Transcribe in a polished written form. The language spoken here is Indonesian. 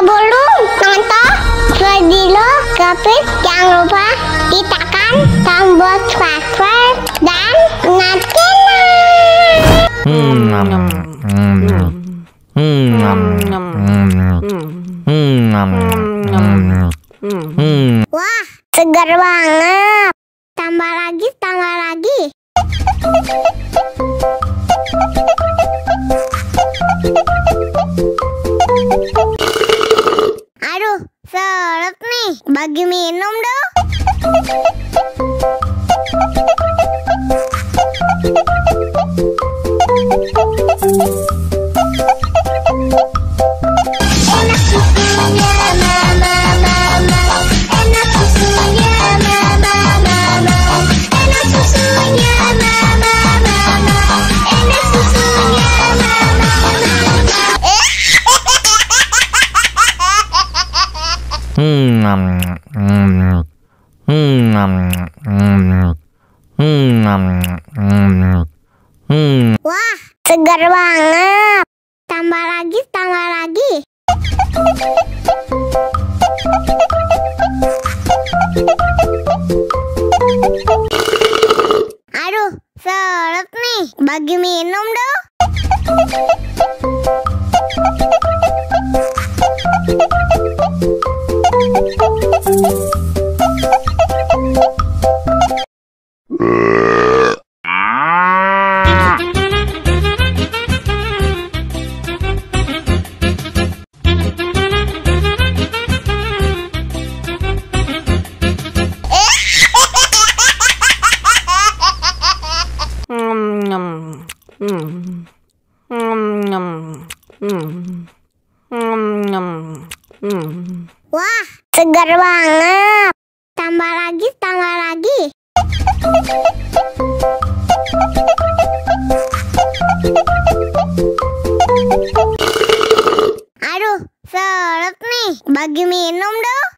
Sebelum nonton video Kepit, jangan lupa tekan tombol subscribe dan nyalakan. Wah, segar banget. Tambah lagi, tambah lagi. Aduh, seret nih. Bagi minum dong. Enak susunya mama, enak susunya mama, enak susunya mama, enak susunya Wah, segar banget. Tambah lagi, tambah lagi. Aduh, seret nih. Bagi minum dong. Wah, segar banget. Tambah lagi, tambah lagi. Aduh, seret nih. Bagi minum dong.